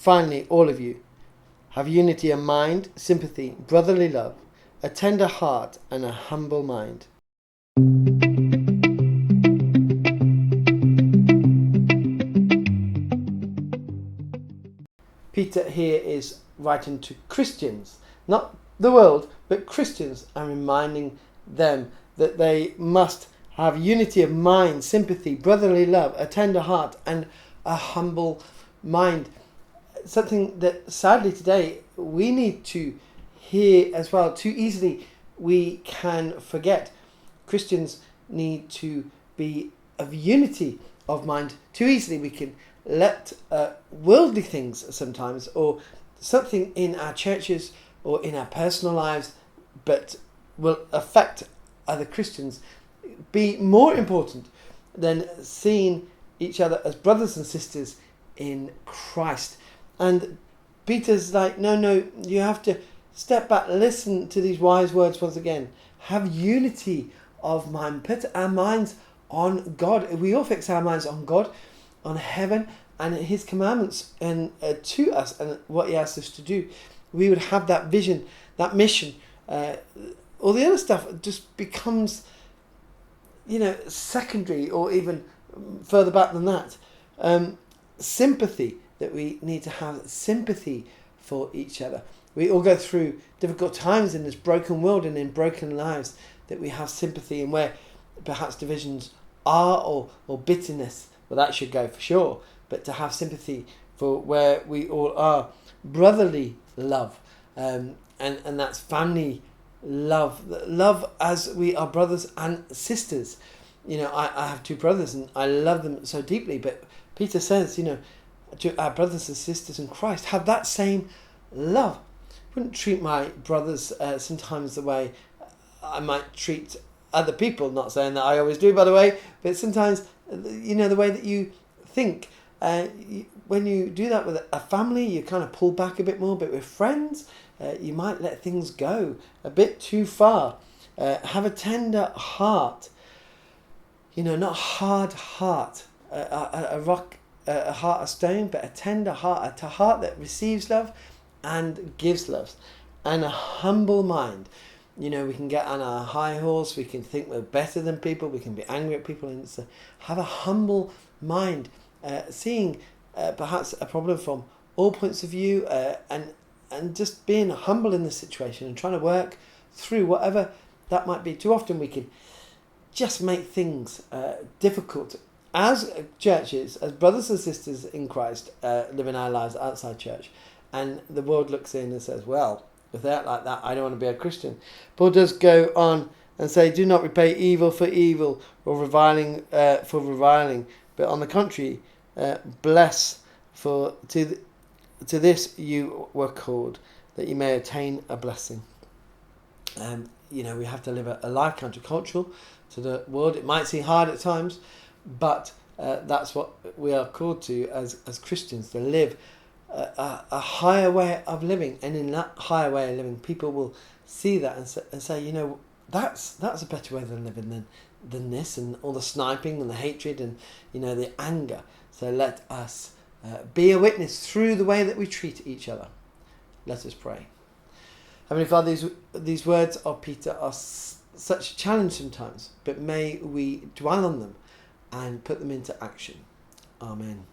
Finally, all of you, have unity of mind, sympathy, brotherly love, a tender heart and a humble mind. Peter here is writing to Christians, not the world, but Christians, and reminding them that they must have unity of mind, sympathy, brotherly love, a tender heart and a humble mind. Something that sadly today we need to hear as well. Too easily we can forget. Christians need to be of unity of mind. Too easily we can let worldly things sometimes, or something in our churches or in our personal lives, but will affect other Christians, be more important than seeing each other as brothers and sisters in Christ. And Peter's like, no, you have to step back, listen to these wise words once again. Have unity of mind. Put our minds on God. We all fix our minds on God, on heaven, and His commandments and to us, and what He asks us to do. We would have that vision, that mission. All the other stuff just becomes, secondary, or even further back than that. Sympathy, that we need to have sympathy for each other. We all go through difficult times in this broken world and in broken lives, that we have sympathy, and where perhaps divisions are, or bitterness, well, that should go for sure, but to have sympathy for where we all are. Brotherly love, and that's family love as we are brothers and sisters. I have two brothers and I love them so deeply, but Peter says, to our brothers and sisters in Christ, have that same love. I wouldn't treat my brothers sometimes the way I might treat other people, not saying that I always do, by the way, but sometimes, the way that you think. When you do that with a family, you kind of pull back a bit more, but with friends, you might let things go a bit too far. Have a tender heart, not hard heart, a rock, a heart of stone, but a tender heart, a heart that receives love and gives love, and a humble mind. We can get on our high horse, we can think we're better than people, we can be angry at people, and have a humble mind, seeing perhaps a problem from all points of view, and just being humble in the situation and trying to work through whatever that might be. Too often we can just make things difficult as churches, as brothers and sisters in Christ, living our lives outside church, and the world looks in and says, well, if they're like that, I don't want to be a Christian. Paul does go on and say, do not repay evil for evil, or reviling for reviling, but on the contrary, bless, for to this you were called, that you may attain a blessing. We have to live a life countercultural to the world. It might seem hard at times, but that's what we are called to as Christians, to live a higher way of living. And in that higher way of living, people will see that and say, that's a better way of living than this, and all the sniping and the hatred and the anger. So let us be a witness through the way that we treat each other. Let us pray. Heavenly Father, these words of Peter are such a challenge sometimes, but may we dwell on them and put them into action. Amen.